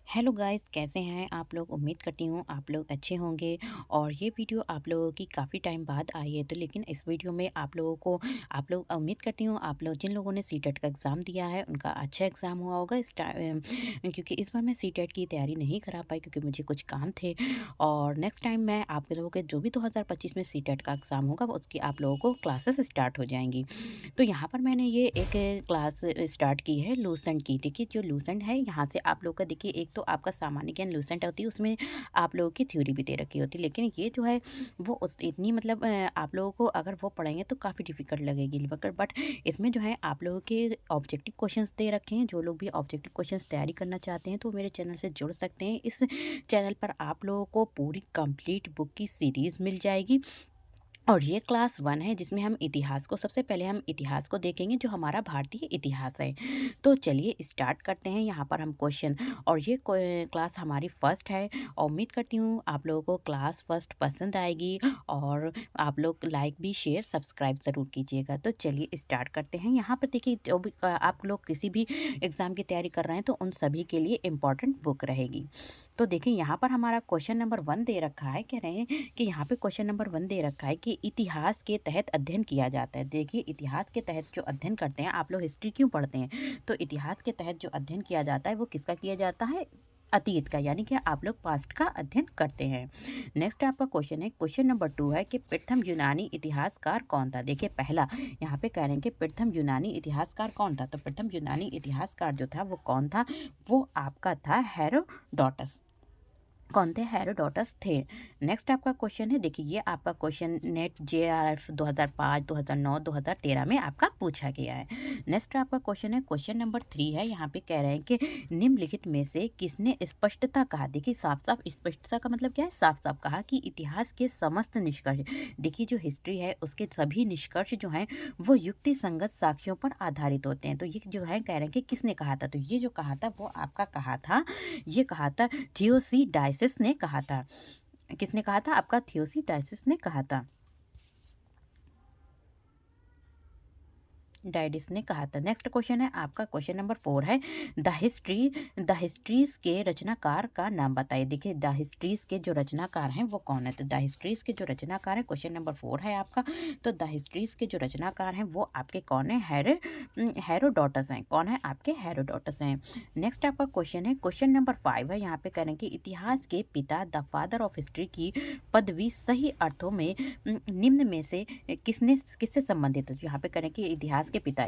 Hello guys, कैसे हैं आप लोग। उम्मीद करती हूँ आप लोग अच्छे होंगे। और ये वीडियो आप लोगों की काफ़ी टाइम बाद आई है, तो लेकिन इस वीडियो में आप लोग उम्मीद करती हूँ आप लोग जिन लोगों ने सीटेट का एग्ज़ाम दिया है उनका अच्छा एग्ज़ाम हुआ होगा। क्योंकि इस बार मैं सीटेट की तैयारी नहीं करा पाई क्योंकि मुझे कुछ काम थे। और नेक्स्ट टाइम मैं आप लोगों के जो भी 2025 में सीटेट का एग्ज़ाम होगा उसकी आप लोगों को क्लासेस स्टार्ट हो जाएंगी। तो यहाँ पर मैंने ये एक क्लास स्टार्ट की है लूसेंट की। देखिए जो लूसेंट है यहाँ से आप लोग का देखिए, एक तो आपका सामान्य ज्ञान लूसेंट होती है, उसमें आप लोगों की थ्योरी भी दे रखी होती है। लेकिन ये जो है वो उस इतनी मतलब आप लोगों को अगर वो पढ़ेंगे तो काफ़ी डिफिकल्ट लगेगी। बट इसमें जो है आप लोगों के ऑब्जेक्टिव क्वेश्चंस दे रखे हैं। जो लोग भी ऑब्जेक्टिव क्वेश्चंस तैयारी करना चाहते हैं तो मेरे चैनल से जुड़ सकते हैं। इस चैनल पर आप लोगों को पूरी कंप्लीट बुक की सीरीज़ मिल जाएगी। और ये क्लास 1 है जिसमें हम इतिहास को सबसे पहले हम इतिहास को देखेंगे, जो हमारा भारतीय इतिहास है। तो चलिए स्टार्ट करते हैं यहाँ पर हम क्वेश्चन। और ये क्लास हमारी फर्स्ट है और उम्मीद करती हूँ आप लोगों को क्लास फर्स्ट पसंद आएगी। और आप लोग लाइक भी शेयर सब्सक्राइब ज़रूर कीजिएगा। तो चलिए स्टार्ट करते हैं। यहाँ पर देखिए जो भी आप लोग किसी भी एग्ज़ाम की तैयारी कर रहे हैं तो उन सभी के लिए इम्पॉर्टेंट बुक रहेगी। तो देखिए यहाँ पर हमारा क्वेश्चन नंबर 1 दे रखा है। कह रहे हैं कि यहाँ पे क्वेश्चन नंबर 1 दे रखा है कि इतिहास के तहत अध्ययन किया जाता है। देखिए इतिहास के तहत जो अध्ययन करते हैं, आप लोग हिस्ट्री क्यों पढ़ते हैं, तो इतिहास के तहत जो अध्ययन किया जाता है वो किसका किया जाता है, अतीत का, यानी कि आप लोग पास्ट का अध्ययन करते हैं। नेक्स्ट आपका क्वेश्चन है, क्वेश्चन नंबर 2 है कि प्रथम यूनानी इतिहासकार कौन था। देखिए पहला यहाँ पे कह रहे हैं कि प्रथम यूनानी इतिहासकार कौन था। तो प्रथम यूनानी इतिहासकार जो था वो कौन था, वो आपका था हेरोडोटस। कौन थे, हेरोडोटस थे। नेक्स्ट आपका क्वेश्चन है, देखिए ये आपका क्वेश्चन नेट जेआरएफ 2005 2009 2013 में आपका पूछा गया है। नेक्स्ट आपका क्वेश्चन है, क्वेश्चन नंबर 3 है। यहाँ पे कह रहे हैं कि निम्नलिखित में से किसने स्पष्टता कहा। देखिए साफ साफ स्पष्टता का मतलब क्या है, साफ साफ कहा कि इतिहास के समस्त निष्कर्ष, देखिए जो हिस्ट्री है उसके सभी निष्कर्ष जो हैं वो युक्ति संगत साक्ष्यों पर आधारित होते हैं। तो ये जो है कह रहे हैं कि किसने कहा था, तो ये जो कहा था वो आपका कहा था, ये कहा था थियोसीडाइसिस ने कहा था। किसने कहा था, आपका थियोसीडाइसिस ने कहा था, डायडिस ने कहा था। नेक्स्ट क्वेश्चन है आपका क्वेश्चन नंबर 4 है, द हिस्ट्रीज के रचनाकार का नाम बताइए। देखिए द हिस्ट्रीज के जो रचनाकार हैं वो कौन है, तो द हिस्ट्रीज के जो रचनाकार हैं, क्वेश्चन नंबर 4 है आपका। तो द हिस्ट्रीज के जो रचनाकार हैं वो आपके कौन है, हेरोडोटस हैं। कौन है, आपके हेरोडोटस हैं। नेक्स्ट आपका क्वेश्चन है, क्वेश्चन नंबर 5 है। यहाँ पे कह रहे हैं कि इतिहास के पिता द फादर ऑफ हिस्ट्री की पदवी सही अर्थों में निम्न में से किससे संबंधित है। यहाँ पे कह रहे हैं कि इतिहास के पिता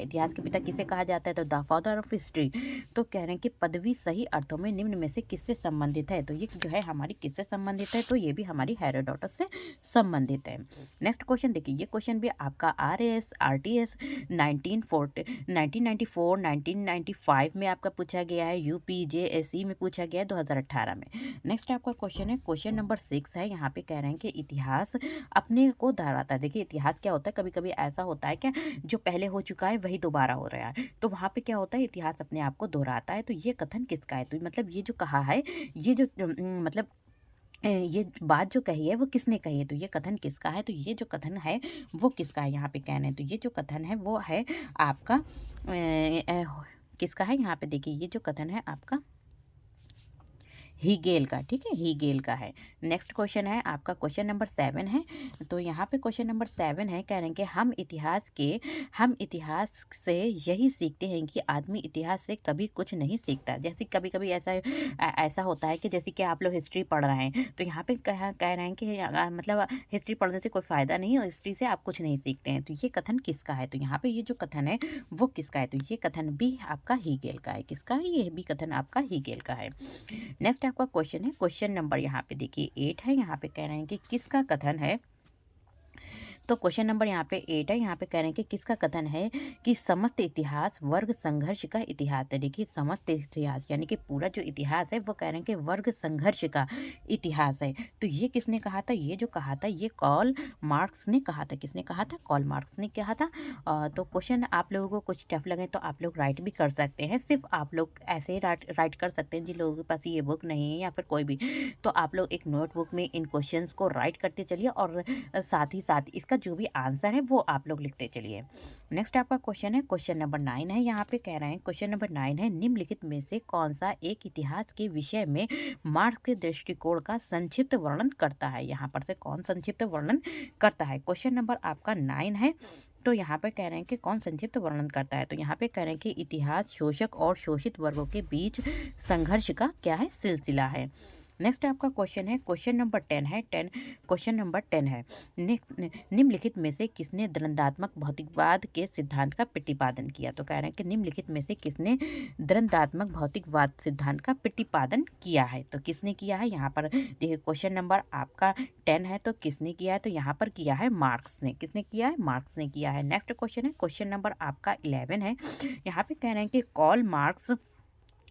किसे कहा जाता है, तो द फादर ऑफ हिस्ट्री। तो कह रहे हैं कि पदवी सही अर्थों में निम्न में से किससे संबंधित है, तो ये जो है हमारी किससे संबंधित है, तो ये भी हमारी हेरोडोटस से संबंधित है। नेक्स्ट क्वेश्चन देखिए, ये क्वेश्चन भी आपका RAS RTS 1994 1995 में आपका पूछा गया है, UPJSE में पूछा गया है 2018 में। नेक्स्ट आपका क्वेश्चन है, क्वेश्चन नंबर 6 है। यहाँ पे कह रहे हैं कि इतिहास अपने को दोहराता है। देखिए इतिहास क्या होता है, कभी कभी ऐसा होता है क्या, जो पहले हो चुका है वही दोबारा हो रहा है, तो वहाँ पे क्या होता है, इतिहास अपने आप को दोहराता है। तो ये कथन किसका है, तो मतलब ये जो कहा है, ये जो मतलब ये बात जो कही है वो किसने कही है, तो ये कथन किसका है, तो ये जो कथन है वो किसका है, यहाँ पे कहना है, तो ये जो कथन है वो है आपका किसका है। यहाँ पे देखिए ये जो कथन है आपका हीगेल का, ठीक है, हीगेल का है। नेक्स्ट क्वेश्चन है आपका क्वेश्चन नंबर 7 है। तो यहाँ पे क्वेश्चन नंबर 7 है, कह रहे हैं कि हम इतिहास से यही सीखते हैं कि आदमी इतिहास से कभी कुछ नहीं सीखता। जैसे कभी कभी ऐसा होता है कि जैसे कि आप लोग हिस्ट्री पढ़ रहे हैं, तो यहाँ पे कह रहे हैं कि मतलब हिस्ट्री पढ़ने से कोई फ़ायदा नहीं है और हिस्ट्री से आप कुछ नहीं सीखते हैं। तो ये कथन किसका है, तो यहाँ पे ये जो कथन है वो किसका है, तो ये कथन भी आपका हीगेल का है। किसका है, ये भी कथन आपका हीगेल का है। नेक्स्ट आपका क्वेश्चन है, क्वेश्चन नंबर यहाँ पे देखिए 8 है। यहाँ पे कह रहे हैं कि किसका कथन है, तो क्वेश्चन नंबर यहाँ पे 8 है। यहाँ पे कह रहे हैं कि किसका कथन है कि समस्त इतिहास वर्ग संघर्ष का इतिहास है। देखिए समस्त इतिहास यानी कि पूरा जो इतिहास है वो कह रहे हैं कि वर्ग संघर्ष का इतिहास है। तो ये किसने कहा था, ये जो कहा था ये कॉल मार्क्स ने कहा था। किसने कहा था, कॉल मार्क्स ने कहा था। तो क्वेश्चन आप लोगों को कुछ टफ लगे तो आप लोग राइट भी कर सकते हैं, सिर्फ आप लोग ऐसे ही राइट कर सकते हैं जिन लोगों के पास ये बुक नहीं है या फिर कोई भी, तो आप लोग एक नोटबुक में इन क्वेश्चंस को राइट करते चलिए। और साथ ही साथ इसका जो भी आंसर है वो आप लोग लिखते चलिए। नेक्स्ट आपका क्वेश्चन है, क्वेश्चन नंबर 9 है। यहाँ पे कह रहे हैं, क्वेश्चन नंबर 9 है, निम्नलिखित में से कौन सा एक इतिहास के विषय में मार्क्स के दृष्टिकोण का संक्षिप्त वर्णन करता है। यहाँ पर से कौन संक्षिप्त वर्णन करता है। क्वेश्चन नंबर आपका 9 है। तो यहाँ पे कह रहे हैं कि कौन संक्षिप्त वर्णन करता है। तो यहाँ पे कह रहे हैं कि इतिहास शोषक और शोषित वर्गों के बीच संघर्ष का क्या है, सिलसिला है। नेक्स्ट आपका क्वेश्चन है, क्वेश्चन नंबर 10 है। क्वेश्चन नंबर 10 है, निम्नलिखित में से किसने द्वंद्वात्मक भौतिकवाद के सिद्धांत का प्रतिपादन किया। तो कह रहे हैं कि निम्नलिखित में से किसने द्वंद्वात्मक भौतिकवाद सिद्धांत का प्रतिपादन किया है। तो किसने किया है, यहाँ पर देखिए क्वेश्चन नंबर आपका 10 है। तो किसने किया है, तो यहाँ पर किया है मार्क्स ने। किसने किया है, मार्क्स ने किया है। नेक्स्ट क्वेश्चन है, क्वेश्चन नंबर आपका 11 है। यहाँ पे कह रहे हैं कि कार्ल मार्क्स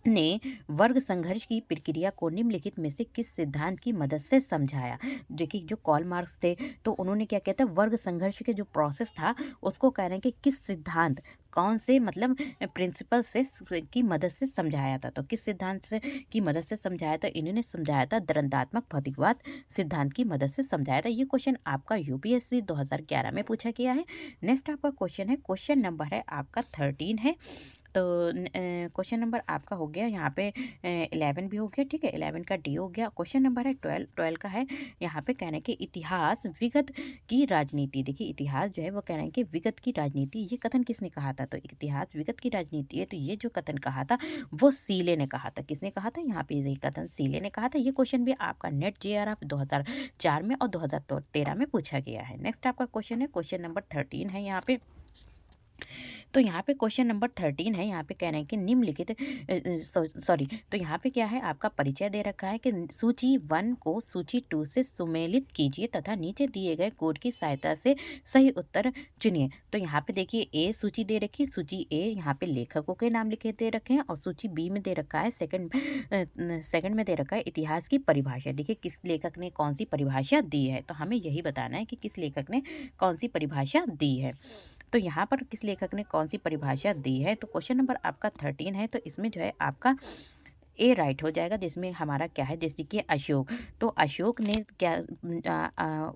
ने वर्ग संघर्ष की प्रक्रिया को निम्नलिखित में से किस सिद्धांत की मदद से समझाया। देखिए जो कार्ल मार्क्स थे तो उन्होंने क्या कहते हैं, वर्ग संघर्ष के जो प्रोसेस था उसको कह रहे हैं कि किस सिद्धांत, कौन से मतलब प्रिंसिपल से की मदद से समझाया था। तो किस सिद्धांत से की मदद से समझाया था, इन्होंने समझाया था द्वंद्वात्मक भौतिकवाद सिद्धांत की मदद से समझाया था। ये क्वेश्चन आपका यूपीएससी 2011 में पूछा गया है। नेक्स्ट आपका क्वेश्चन है, क्वेश्चन नंबर है आपका 13 है। तो क्वेश्चन नंबर आपका हो गया यहाँ पे 11 भी हो गया, ठीक है, 11 का डी हो गया। क्वेश्चन नंबर है 12 का है। यहाँ पे कह रहे हैं कि इतिहास विगत की राजनीति। देखिए इतिहास जो है वो कह रहे हैं कि विगत की राजनीति, ये कथन किसने कहा था। तो इतिहास विगत की राजनीति है, तो ये जो कथन कहा था वो सीले ने कहा था। किसने कहा था, यहाँ पे ये कथन सीले ने कहा था। ये क्वेश्चन भी आपका नेट जेआरएफ 2004 में और 2013 में पूछा गया है। नेक्स्ट आपका क्वेश्चन है, क्वेश्चन नंबर 13 है यहाँ पे। तो यहाँ पे क्वेश्चन नंबर 13 है। यहाँ पे कह रहे हैं कि निम्नलिखित सॉरी, तो यहाँ पे क्या है, आपका परिचय दे रखा है कि सूची 1 को सूची 2 से सुमेलित कीजिए तथा नीचे दिए गए कोड की सहायता से सही उत्तर चुनिए। तो यहाँ पे देखिए ए सूची दे रखी, सूची ए यहाँ पे लेखकों के नाम लिखे दे रखे हैं और सूची बी में दे रखा है सेकंड में दे रखा है इतिहास की परिभाषा। देखिए किस लेखक ने कौन सी परिभाषा दी है, तो हमें यही बताना है कि किस लेखक ने कौन सी परिभाषा दी है। तो यहाँ पर किस लेखक ने कौन सी परिभाषा दी है। तो क्वेश्चन नंबर आपका 13 है। तो इसमें जो है आपका ए राइट हो जाएगा, जिसमें हमारा क्या है, जैसे कि अशोक। तो अशोक ने क्या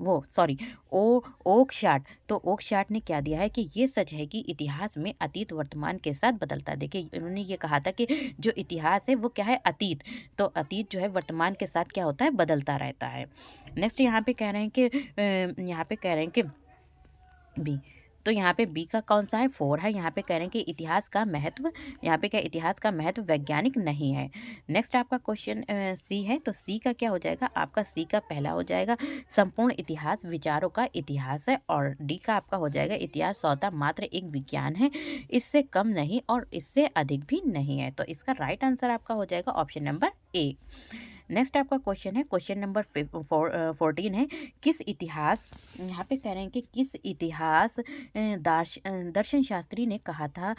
वो सॉरी ओकशाट। तो ओकशाट ने क्या दिया है कि ये सच है कि इतिहास में अतीत वर्तमान के साथ बदलता है। देखिए उन्होंने ये कहा था कि जो इतिहास है वो क्या है, अतीत। तो अतीत जो है वर्तमान के साथ क्या होता है, बदलता रहता है। नेक्स्ट यहाँ पे कह रहे हैं कि यहाँ पे कह रहे हैं कि बी। तो यहाँ पे बी का कौन सा है, 4 है। यहाँ पे कह रहे हैं कि इतिहास का महत्व, यहाँ पे क्या, इतिहास का महत्व वैज्ञानिक नहीं है। नेक्स्ट आपका क्वेश्चन सी है। तो सी का क्या हो जाएगा, आपका सी का पहला हो जाएगा संपूर्ण इतिहास विचारों का इतिहास है। और डी का आपका हो जाएगा इतिहास स्वतः मात्र एक विज्ञान है, इससे कम नहीं और इससे अधिक भी नहीं है। तो इसका राइट आंसर आपका हो जाएगा ऑप्शन नंबर ए। नेक्स्ट आपका क्वेश्चन है, क्वेश्चन नंबर 14 है। किस इतिहास, यहाँ पे कह रहे हैं कि किस इतिहास दर्शन शास्त्री ने कहा था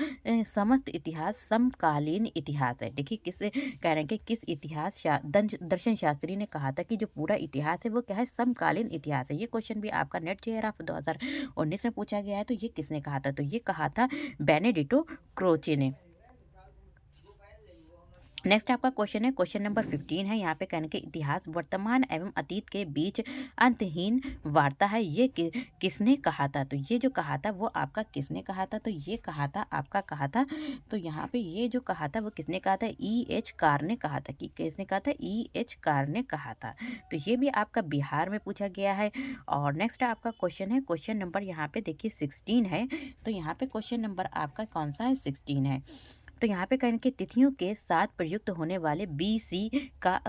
समस्त इतिहास समकालीन इतिहास है। देखिए किस कह रहे हैं कि किस इतिहास दर्शन शास्त्री ने कहा था कि जो पूरा इतिहास है वो क्या है, समकालीन इतिहास है। ये क्वेश्चन भी आपका नेट जेआरएफ 2019 में पूछा गया है। तो ये किसने कहा था, तो ये कहा था बेनेडिटो क्रोचे ने। नेक्स्ट आपका क्वेश्चन है, क्वेश्चन नंबर 15 है। यहाँ पे कहने के इतिहास वर्तमान एवं अतीत के बीच अंतहीन वार्ता है, ये किसने कहा था। तो ये जो कहा था वो आपका किसने कहा था, तो ये कहा था आपका कहा था। तो यहाँ पे ये जो कहा था वो किसने कहा था, E.H. कार ने कहा था। कि किसने कहा था, E.H. कार ने कहा था। तो ये भी आपका बिहार में पूछा गया है। और नेक्स्ट आपका क्वेश्चन है, क्वेश्चन नंबर यहाँ पे देखिए 16 है। तो यहाँ पे क्वेश्चन नंबर आपका कौन सा है, 16 है। तो यहाँ पे कहें कि तिथियों के साथ प्रयुक्त होने वाले BC का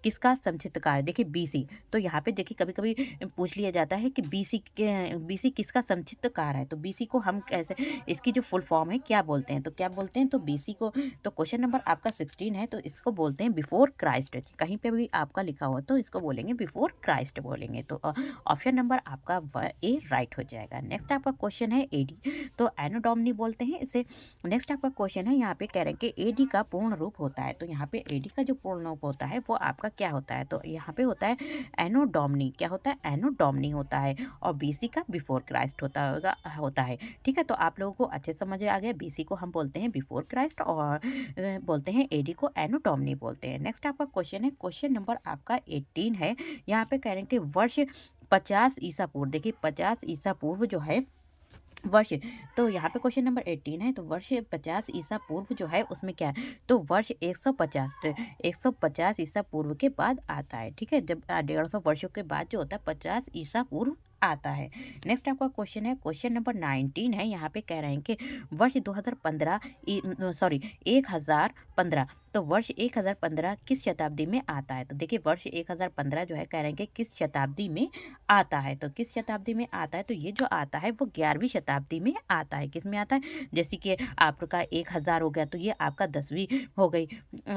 किसका संक्षिप्त कार्य। देखिए BC, तो यहाँ पे देखिए कभी कभी पूछ लिया जाता है कि BC किसका संक्षिप्त कार्य है। तो BC को हम कैसे, इसकी जो फुल फॉर्म है क्या बोलते हैं, तो क्या बोलते हैं, तो BC को, तो क्वेश्चन नंबर आपका 16 है। तो इसको बोलते हैं बिफोर क्राइस्ट। कहीं पे भी आपका लिखा हो तो इसको बोलेंगे बिफोर क्राइस्ट बोलेंगे। तो ऑप्शन नंबर आपका ए राइट हो जाएगा। नेक्स्ट आपका क्वेश्चन है AD, तो एनो बोलते हैं इसे। नेक्स्ट आपका क्वेश्चन है, यहाँ पे कह रहे हैं कि AD का पूर्ण रूप होता है। तो यहाँ पे AD का जो पूर्ण रूप होता है वो आपका क्या होता है, तो यहाँ पे होता है एनोडोमनी। क्या होता है, एनोडोमनी होता है। और BC का बिफोर क्राइस्ट होता है। ठीक है, तो आप लोगों को अच्छे समझ आ गया। BC को हम बोलते हैं बिफोर क्राइस्ट और बोलते हैं AD को एनोडोमनी बोलते हैं। नेक्स्ट आपका क्वेश्चन है, क्वेश्चन नंबर आपका 18 है। यहाँ पे कह रहे हैं कि वर्ष 50 ईसा पूर्व, देखिए 50 ईसा पूर्व जो है वर्ष, तो यहाँ पे क्वेश्चन नंबर 18 है, तो वर्ष 50 ईसा पूर्व जो है उसमें क्या है, तो वर्ष 150 ईसा पूर्व के बाद आता है, ठीक है, जब 150 वर्षों के बाद जो होता है 50 ईसा पूर्व आता है। नेक्स्ट आपका क्वेश्चन है, क्वेश्चन नंबर 19 है, यहाँ पे कह रहे हैं कि वर्ष 2015 सॉरी 1015, तो वर्ष 1015 किस शताब्दी में आता है, तो देखिए वर्ष 1015 जो है कह रहे हैं कि किस शताब्दी में आता है, तो किस शताब्दी में आता है, तो ये जो आता है वो 11वीं शताब्दी में आता है। किस में आता है, जैसे कि आपका 1000 हो गया तो ये आपका 10वीं हो गई,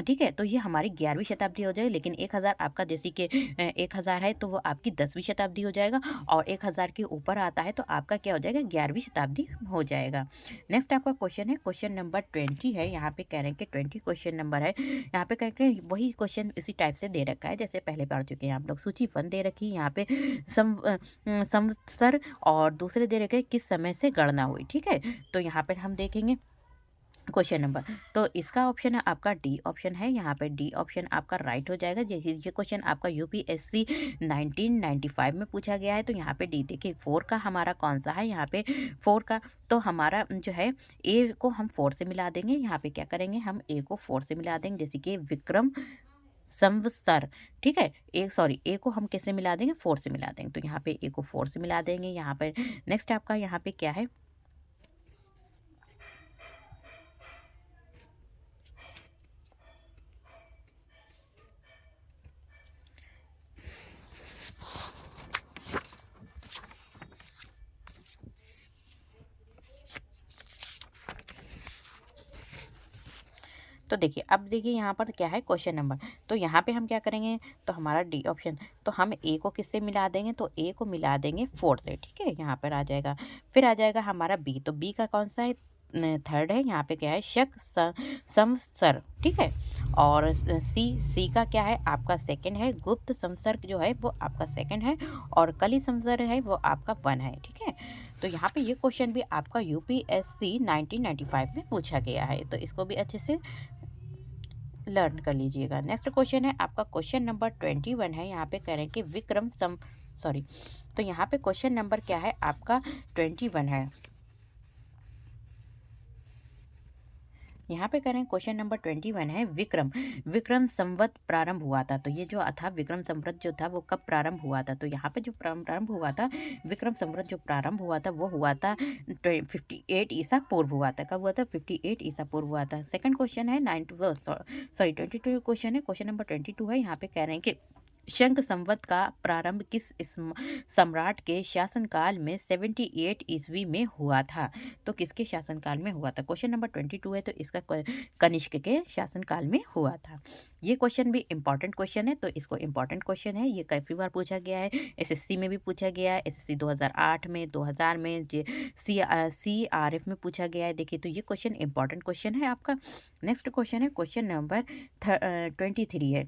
ठीक है, तो ये हमारी 11वीं शताब्दी हो जाएगी। लेकिन 1000 आपका जैसे कि 1000 है तो वो आपकी 10वीं शताब्दी हो जाएगा, और 1000 के ऊपर आता है तो आपका क्या हो जाएगा, 11वीं शताब्दी हो जाएगा। नेक्स्ट आपका क्वेश्चन है, क्वेश्चन नंबर 20 है, यहाँ पे कह रहे हैं कि 20 क्वेश्चन नंबर है, यहाँ पे कह रहे हैं वही क्वेश्चन इसी टाइप से दे रखा है जैसे पहले पढ़ चुके हैं आप लोग। सूची 1 दे रखी है यहाँ पे, संवत्सर, और दूसरे दे रखे किस समय से गणना हुई, ठीक है, तो यहाँ पर हम देखेंगे क्वेश्चन नंबर, तो इसका ऑप्शन है आपका डी ऑप्शन है, यहाँ पे डी ऑप्शन आपका राइट हो जाएगा। ये क्वेश्चन आपका यूपीएससी 1995 में पूछा गया है, तो यहाँ पे डी, देखिए 4 का हमारा कौन सा है, यहाँ पे 4 का, तो हमारा जो है ए को हम 4 से मिला देंगे, यहाँ पे क्या करेंगे, हम ए को 4 से मिला देंगे, जैसे कि विक्रम संवत्सर, ठीक है, ए को हम कैसे मिला देंगे, 4 से मिला देंगे, तो यहाँ पे ए को 4 से मिला देंगे। यहाँ पे नेक्स्ट आपका यहाँ पे क्या है, तो देखिए अब देखिए यहाँ पर क्या है क्वेश्चन नंबर, तो यहाँ पे हम क्या करेंगे, तो हमारा डी ऑप्शन, तो हम ए को किससे मिला देंगे, तो ए को मिला देंगे 4 से, ठीक है, यहाँ पर आ जाएगा। फिर आ जाएगा हमारा बी, तो बी का कौन सा है, थर्ड है, यहाँ पे क्या है, शक संवत्सर, ठीक है, और सी का क्या है आपका सेकंड है, गुप्त संवत्सर जो है वो आपका सेकंड है, और कली संवत्सर है वो आपका 1 है, ठीक है। तो यहाँ पे ये क्वेश्चन भी आपका यूपीएससी 1995 में पूछा गया है, तो इसको भी अच्छे से लर्न कर लीजिएगा। नेक्स्ट क्वेश्चन है आपका क्वेश्चन नंबर 21 है, यहाँ पे कह रहे हैं कि सॉरी, तो यहाँ पे क्वेश्चन नंबर क्या है आपका 21 है, यहाँ पे करें क्वेश्चन नंबर 21 है, विक्रम संवत प्रारंभ हुआ था, तो ये जो था विक्रम संवत जो था वो कब प्रारंभ हुआ था, तो यहाँ पे जो प्रारंभ हुआ था विक्रम संवत जो प्रारंभ हुआ था वो हुआ था 58 ईसा पूर्व हुआ था, कब हुआ था, 58 ईसा पूर्व हुआ था। सेकंड क्वेश्चन है 22 क्वेश्चन है, क्वेश्चन नंबर 22 है, यहाँ पे कह रहे हैं कि शंख संवत का प्रारंभ किस सम्राट के शासनकाल में 78 ईस्वी में हुआ था, तो किसके शासनकाल में हुआ था, क्वेश्चन नंबर 22 है, तो इसका कनिष्क के शासनकाल में हुआ था। ये क्वेश्चन भी इंपॉर्टेंट क्वेश्चन है, तो इसको इंपॉर्टेंट क्वेश्चन है, ये काफ़ी बार पूछा गया है, एसएससी में भी पूछा गया है, एसएससी 2008 में, 2000 में, सीआरएफ में पूछा गया है, देखिए तो ये क्वेश्चन इंपॉर्टेंट क्वेश्चन है आपका। नेक्स्ट क्वेश्चन है क्वेश्चन नंबर 23 है,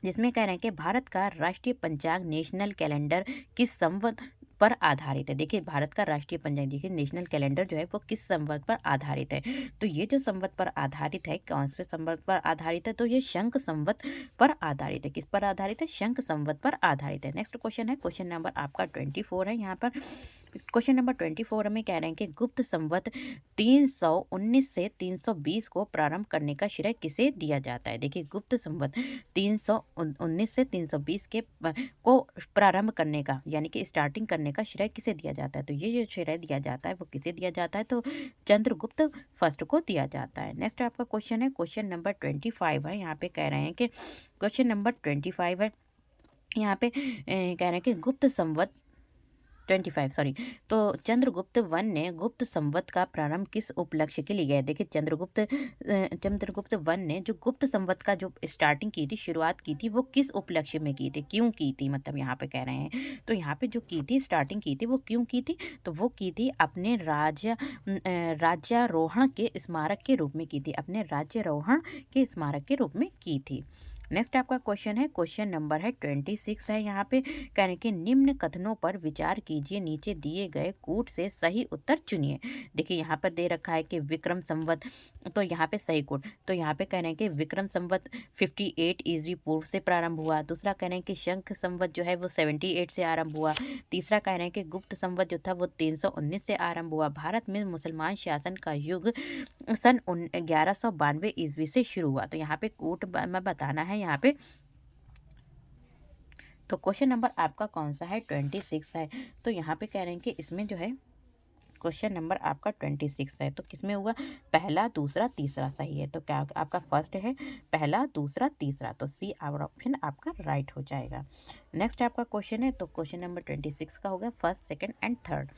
जिसमें कह रहे हैं कि भारत का राष्ट्रीय पंचांग नेशनल कैलेंडर किस संवत पर आधारित है, देखिए भारत का राष्ट्रीय पंचांग, देखिए नेशनल कैलेंडर जो है वो किस संवत पर आधारित है, तो ये जो संवत पर आधारित है, कौन से संवत पर आधारित है, तो ये शंख संवत पर आधारित है, किस पर आधारित है, शंख संवत पर आधारित है। नेक्स्ट क्वेश्चन है क्वेश्चन नंबर आपका 24 है, यहाँ पर क्वेश्चन नंबर 24 में कह रहे हैं कि गुप्त संवत 319 से 320 को प्रारंभ करने का श्रेय किसे दिया जाता है, देखिए गुप्त संवत 319 से 320 के को प्रारंभ करने का यानी कि स्टार्टिंग करने का श्रेय किसे दिया जाता है, तो ये जो श्रेय दिया जाता है वो किसे दिया जाता है, तो चंद्रगुप्त फर्स्ट को दिया जाता है। नेक्स्ट आपका क्वेश्चन है क्वेश्चन नंबर 25 है, यहाँ पे कह रहे हैं कि क्वेश्चन नंबर 25 है, यहाँ पे कह रहे हैं कि गुप्त संवत 25 सॉरी, तो चंद्रगुप्त 1 ने गुप्त संवत का प्रारंभ किस उपलक्ष्य के लिए किया है, देखिए चंद्रगुप्त 1 ने जो गुप्त संवत का जो स्टार्टिंग की थी, शुरुआत की थी, वो किस उपलक्ष्य में की थी, क्यों की थी, मतलब यहाँ पे कह रहे हैं, तो यहाँ पे जो की थी स्टार्टिंग की थी वो क्यों की थी, तो वो की थी अपने राज्यारोहण के स्मारक के रूप में की थी, अपने राज्यारोहण के स्मारक के रूप में की थी। नेक्स्ट आपका क्वेश्चन है, क्वेश्चन नंबर है 26 है यहाँ पे। कह रहे हैं कि निम्न कथनों पर विचार कीजिए, नीचे दिए गए कूट से सही उत्तर चुनिए। देखिए यहाँ पर दे रखा है कि विक्रम संवत, तो यहाँ पे सही कूट, तो यहाँ पे कह रहे हैं कि विक्रम संवत 58 ईस्वी पूर्व से प्रारंभ हुआ। दूसरा कह रहे हैं कि शंख संवत जो है वो 78 से आरंभ हुआ। तीसरा कह रहे हैं कि गुप्त संवत जो था वो 319 से आरंभ हुआ। भारत में मुसलमान शासन का युग सन 1192 ईस्वी से शुरू हुआ। तो यहाँ पे कूट में बताना है यहाँ पे। तो क्वेश्चन नंबर आपका कौन सा है, 26 है। तो यहाँ पे कह रहे हैं कि इसमें जो है क्वेश्चन नंबर आपका 26 है, तो किसमें हुआ, पहला दूसरा तीसरा सही है। तो क्या आपका फर्स्ट है, पहला दूसरा तीसरा, तो सी ऑप्शन आपका राइट हो जाएगा। नेक्स्ट आपका क्वेश्चन है, तो क्वेश्चन नंबर 26 का हो गया first, second and third.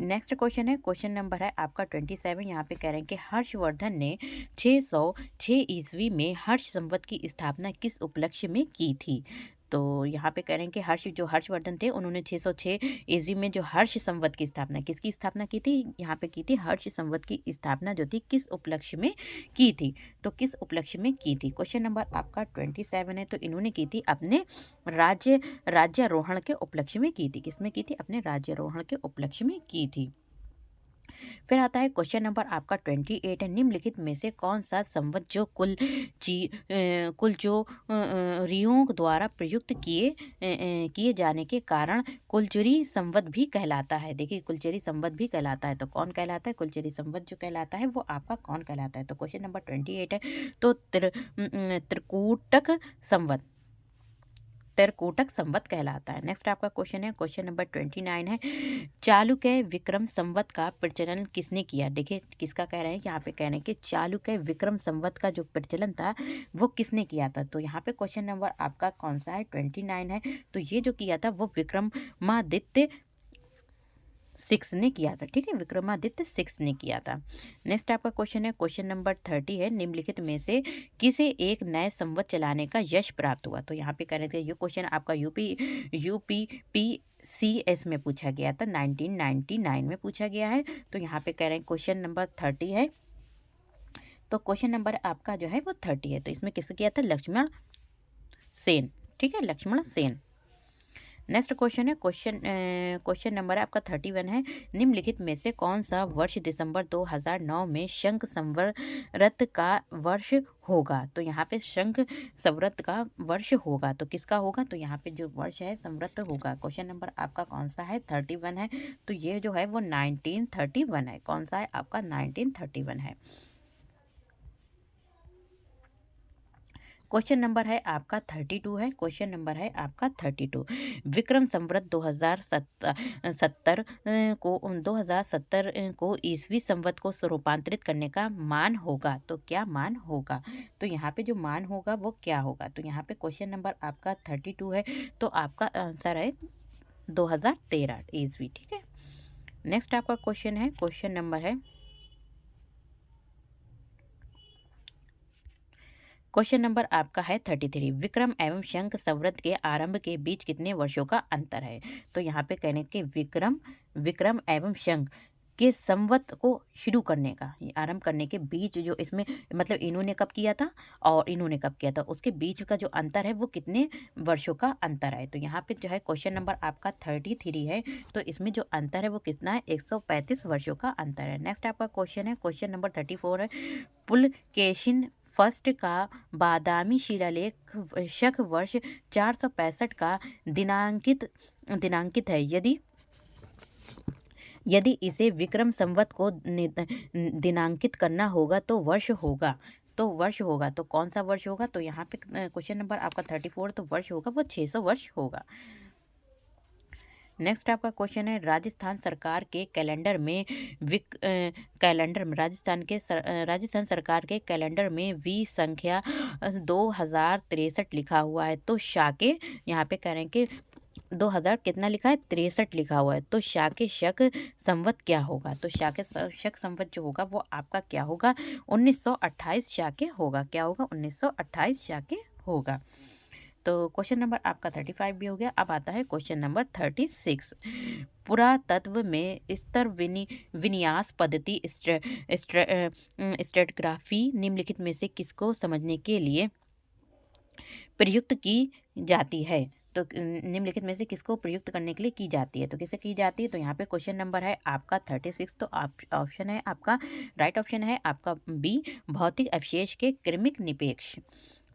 Next question है, क्वेश्चन नंबर है आपका 27। यहाँ पे कह रहे हैं कि हर्षवर्धन ने 606 ईस्वी में हर्ष संवत की स्थापना किस उपलक्ष्य में की थी। तो यहाँ पे कह रहे हैं कि हर्षवर्धन थे, उन्होंने 606 ईस्वी में जो हर्ष संवत की स्थापना, किसकी स्थापना की थी, यहाँ पे की थी हर्ष संवत की स्थापना जो थी किस उपलक्ष्य में की थी। तो किस उपलक्ष्य में की थी, क्वेश्चन नंबर आपका 27 है। तो इन्होंने की थी अपने राज्यारोहण के उपलक्ष्य में की थी। किसमें की थी, अपने राज्यारोहण के उपलक्ष्य में की थी। फिर आता है क्वेश्चन नंबर आपका 28 है, निम्नलिखित में से कौन सा संवत जो कुल जो रियों द्वारा प्रयुक्त किए जाने के कारण कुलचुरी संवत भी कहलाता है। देखिए कुलचुरी संवत भी कहलाता है, तो कौन कहलाता है, कुलचुरी संवत जो कहलाता है वो आपका कौन कहलाता है। तो क्वेश्चन नंबर 28 है, तो त्रिकूटक संवत, त्रिकूटक संवत कहलाता है। नेक्स्ट आपका क्वेश्चन है, क्वेश्चन नंबर 29 है, चालुक्य विक्रम संवत का प्रचलन किसने किया। देखिए किसका कह रहे हैं, यहाँ पे कह रहे हैं कि चालुक्य विक्रम संवत का जो प्रचलन था वो किसने किया था। तो यहाँ पे क्वेश्चन नंबर आपका कौन सा है, 29 है। तो ये जो किया था वो विक्रमादित्य 6 ने किया था। ठीक है, विक्रमादित्य 6 ने किया था। नेक्स्ट आपका क्वेश्चन है, क्वेश्चन नंबर 30 है, निम्नलिखित में से किसे एक नए संवत चलाने का यश प्राप्त हुआ। तो यहाँ पे कह रहे थे ये क्वेश्चन आपका यूपीपीसीएस में पूछा गया था, 1999 में पूछा गया है। तो यहाँ पे कह रहे हैं क्वेश्चन नंबर 30 है, तो क्वेश्चन नंबर आपका जो है वो 30 है। तो इसमें किसने किया था, लक्ष्मण सेन। ठीक है, लक्ष्मण सेन। नेक्स्ट क्वेश्चन है, क्वेश्चन नंबर आपका 31 है, निम्नलिखित में से कौन सा वर्ष दिसंबर 2009 में शंख संवत का वर्ष होगा। तो यहाँ पे शंख संवत का वर्ष होगा, तो किसका होगा, तो यहाँ पे जो वर्ष है संवत होगा। क्वेश्चन नंबर आपका कौन सा है, 31 है। तो ये जो है वो 1931 है। कौन सा है आपका, 1931 है। क्वेश्चन नंबर है आपका 32 है, क्वेश्चन नंबर है आपका 32। विक्रम संवत 2070 को ईसवी संवत को रूपांतरित करने का मान होगा। तो क्या मान होगा, तो यहाँ पे जो मान होगा वो क्या होगा। तो यहाँ पे क्वेश्चन नंबर आपका 32 है, तो आपका आंसर है 2013 ईसवी। ठीक है। नेक्स्ट आपका क्वेश्चन है, क्वेश्चन नंबर है, क्वेश्चन नंबर आपका है 33। विक्रम एवं शंख संवत के आरंभ के बीच कितने वर्षों का अंतर है। तो यहाँ पे कहने के विक्रम एवं शंख के संवत को शुरू करने का, आरंभ करने के बीच जो इसमें मतलब इन्होंने कब किया था और इन्होंने कब किया था, उसके बीच का जो अंतर है वो कितने वर्षों का अंतर है। तो यहाँ पे जो है क्वेश्चन नंबर आपका 33 है, तो इसमें जो अंतर है वो कितना है, 135 वर्षों का अंतर है। नेक्स्ट आपका क्वेश्चन है, क्वेश्चन नंबर 34 है, पुलकेशिन फर्स्ट का बादामी शिलालेख शक वर्ष 465 का दिनांकित है। यदि इसे विक्रम संवत को दिनांकित करना होगा तो वर्ष होगा, तो कौन सा वर्ष होगा। तो यहाँ पे क्वेश्चन नंबर आपका 34, तो वर्ष होगा वो 600 वर्ष होगा। नेक्स्ट आपका क्वेश्चन है, राजस्थान सरकार के कैलेंडर में राजस्थान सरकार के कैलेंडर में वी संख्या 2063 लिखा हुआ है। तो शाके यहाँ पे कह रहे हैं कि 2000 कितना लिखा है, 63 लिखा हुआ है। तो शाके शक संवत क्या होगा, तो शाके शक संवत जो होगा वो आपका क्या होगा, 1928 शाके होगा। क्या होगा, 1928 शाके होगा। तो क्वेश्चन नंबर आपका 35 भी हो गया। अब आता है क्वेश्चन नंबर 36। पुरातत्व में स्तर विन्यास पद्धति स्ट्रेटग्राफी निम्नलिखित में से किसको समझने के लिए प्रयुक्त की जाती है? तो निम्नलिखित में से किसको प्रयुक्त करने के लिए की जाती है? तो किसे की जाती है? तो यहाँ पे क्वेश्चन नंबर है आपका 36। तो ऑप्शन है आपका, राइट ऑप्शन है आपका बी, भौतिक अवशेष के क्रमिक निपेक्ष।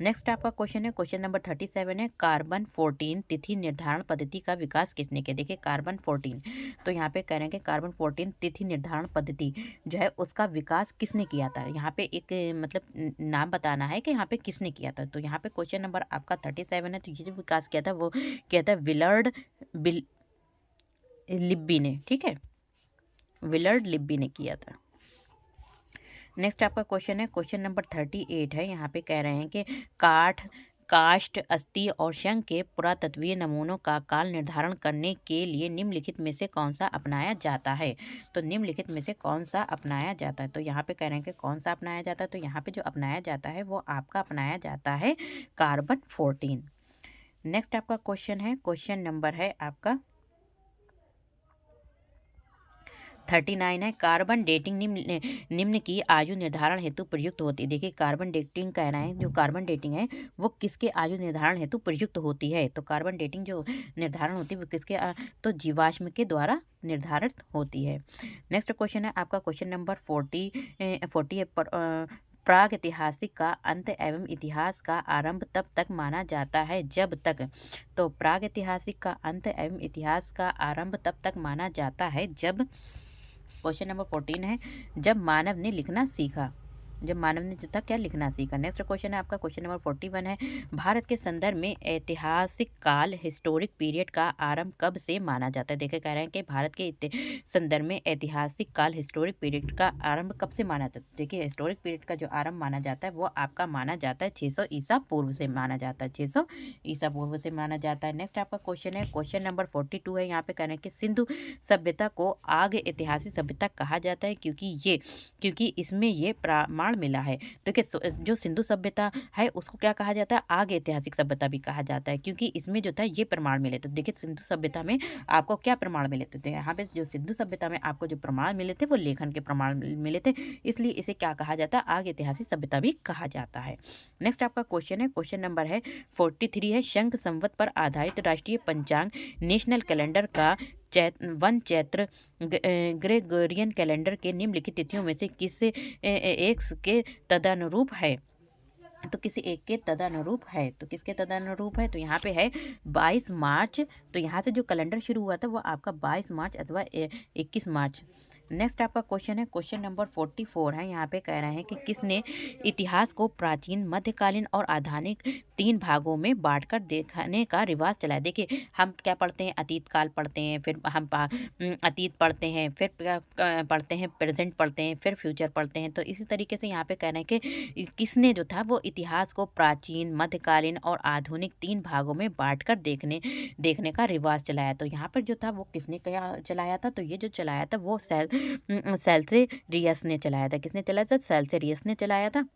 नेक्स्ट आपका क्वेश्चन है, क्वेश्चन नंबर 37 है, कार्बन 14 तिथि निर्धारण पद्धति का विकास किसने किया? देखिए कार्बन 14, तो यहाँ पे कह रहे हैं कि कार्बन 14 तिथि निर्धारण पद्धति जो है उसका विकास किसने किया था? यहाँ पे एक मतलब नाम बताना है कि यहाँ पे किसने किया था। तो यहाँ पे क्वेश्चन नंबर आपका 37 है, तो ये जो विकास किया था वो किया था विलर्ड लिब्बी ने, ठीक है, विलर्ड लिब्बी ने किया था। नेक्स्ट आपका क्वेश्चन है, क्वेश्चन नंबर 38 है, यहाँ पे कह रहे हैं कि काष्ठ, अस्थि और शंख के पुरातत्वीय नमूनों का काल निर्धारण करने के लिए निम्नलिखित में से कौन सा अपनाया जाता है? तो निम्नलिखित में से कौन सा अपनाया जाता है? तो यहाँ पे कह रहे हैं कि कौन सा अपनाया जाता है, तो यहाँ पे जो अपनाया जाता है वो आपका अपनाया जाता है कार्बन 14। नेक्स्ट आपका क्वेश्चन है, क्वेश्चन नंबर है आपका 39 है, कार्बन डेटिंग निम्न की आयु निर्धारण हेतु प्रयुक्त होती है। देखिए कार्बन डेटिंग कह रहे हैं, जो कार्बन डेटिंग है वो किसके आयु निर्धारण हेतु प्रयुक्त होती है? तो कार्बन डेटिंग जो निर्धारण होती है वो किसके तो जीवाश्म के द्वारा निर्धारित होती है। नेक्स्ट क्वेश्चन है आपका क्वेश्चन नंबर 40 प्राग ऐतिहासिक का अंत एवं इतिहास का आरंभ तब तक माना जाता है जब तक, तो प्राग ऐतिहासिक का अंत एवं इतिहास का आरंभ तब तक माना जाता है जब, क्वेश्चन नंबर 14 है, जब मानव ने लिखना सीखा, जब मानव ने जो था क्या लिखना सीखा। नेक्स्ट क्वेश्चन है आपका क्वेश्चन नंबर 41 है, भारत के संदर्भ में ऐतिहासिक काल हिस्टोरिक पीरियड का आरंभ कब से माना जाता है? देखिए कह रहे हैं कि भारत के संदर्भ में ऐतिहासिक काल हिस्टोरिक पीरियड का आरंभ कब से माना जाता है? देखिए हिस्टोरिक पीरियड का जो आरंभ माना जाता है वो आपका माना जाता है 600 ईसा पूर्व से माना जाता है, 600 ईसा पूर्व से माना जाता है। नेक्स्ट आपका क्वेश्चन है, क्वेश्चन नंबर 42 है, यहाँ पे कह रहे हैं कि सिंधु सभ्यता को आग ऐतिहासिक सभ्यता कहा जाता है क्योंकि इसमें ये प्रमाण मिला है। देखिए जो सिंधु सभ्यता है उसको क्या कहा जाता है? आग ऐतिहासिक सभ्यता भी कहा जाता है, क्योंकि इसमें जो था ये प्रमाण मिले। तो देखिए सिंधु सभ्यता में आपको क्या प्रमाण मिले थे? तो यहाँ पे जो सिंधु सभ्यता में आपको जो प्रमाण मिले थे वो लेखन के प्रमाण मिले थे, इसलिए इसे क्या कहा जाता है? आग ऐतिहासिक सभ्यता भी कहा जाता है। नेक्स्ट आपका क्वेश्चन है, क्वेश्चन नंबर है 43 है, शंख संवत पर आधारित राष्ट्रीय पंचांग नेशनल कैलेंडर का वन चैत्र ग्रेगोरियन कैलेंडर के निम्नलिखित तिथियों में से किस एक के तदनुरूप है? तो किसी एक के तदनुरूप है, तो किसके तदनुरूप है? तो यहाँ पे है 22 मार्च। तो यहाँ से जो कैलेंडर शुरू हुआ था वो आपका 22 मार्च अथवा 21 मार्च। नेक्स्ट आपका क्वेश्चन है, क्वेश्चन नंबर 44 है, यहाँ पे कह रहे हैं कि किसने इतिहास को प्राचीन, मध्यकालीन और आधुनिक 3 भागों में बांटकर देखने का रिवाज चलाया? देखिए हम क्या पढ़ते हैं? अतीत काल पढ़ते हैं, फिर हम अतीत पढ़ते हैं, फिर पढ़ते हैं प्रेजेंट पढ़ते हैं, फिर फ्यूचर पढ़ते हैं। तो इसी तरीके से यहाँ पे कह रहे हैं कि किसने जो था वो इतिहास को प्राचीन, मध्यकालीन और आधुनिक 3 भागों में बांटकर देखने का रिवाज चलाया। तो यहाँ पर जो था वो किसने क्या चलाया था? तो ये जो चलाया था वो सेल्सेरियस ने चलाया था। किसने चलाया था? सेल्सेरियस ने चलाया था।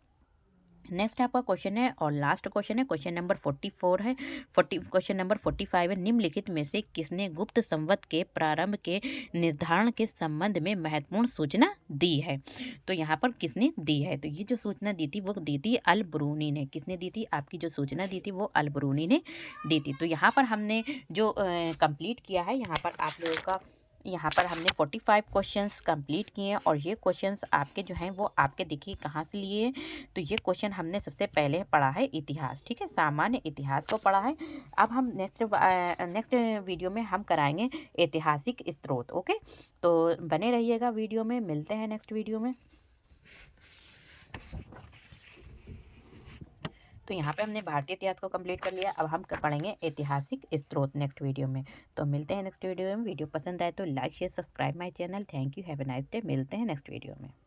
नेक्स्ट आपका क्वेश्चन है और लास्ट क्वेश्चन है, क्वेश्चन नंबर 44 है, क्वेश्चन नंबर 45 है, निम्नलिखित में से किसने गुप्त संवत के प्रारंभ के निर्धारण के संबंध में महत्वपूर्ण सूचना दी है? तो यहाँ पर किसने दी है? तो ये जो सूचना दी थी वो दी थी अल-बरूनी ने। किसने दी थी? आपकी जो सूचना दी थी वो अल-बरूनी ने दी थी। तो यहाँ पर हमने जो कंप्लीट किया है, यहाँ पर आप लोगों का यहाँ पर हमने 45 क्वेश्चंस कंप्लीट किए हैं और ये क्वेश्चंस आपके जो हैं वो आपके देखिए कहाँ से लिए हैं। तो ये क्वेश्चन हमने सबसे पहले पढ़ा है इतिहास, ठीक है, सामान्य इतिहास को पढ़ा है। अब हम नेक्स्ट वीडियो में हम कराएंगे ऐतिहासिक स्रोत। ओके, तो बने रहिएगा वीडियो में, मिलते हैं नेक्स्ट वीडियो में। तो यहाँ पे हमने भारतीय इतिहास को कंप्लीट कर लिया, अब हम पढ़ेंगे ऐतिहासिक स्रोत नेक्स्ट वीडियो में। तो मिलते हैं नेक्स्ट वीडियो में। वीडियो पसंद आए तो like share subscribe my channel. Thank you, have a nice day. मिलते हैं नेक्स्ट वीडियो में।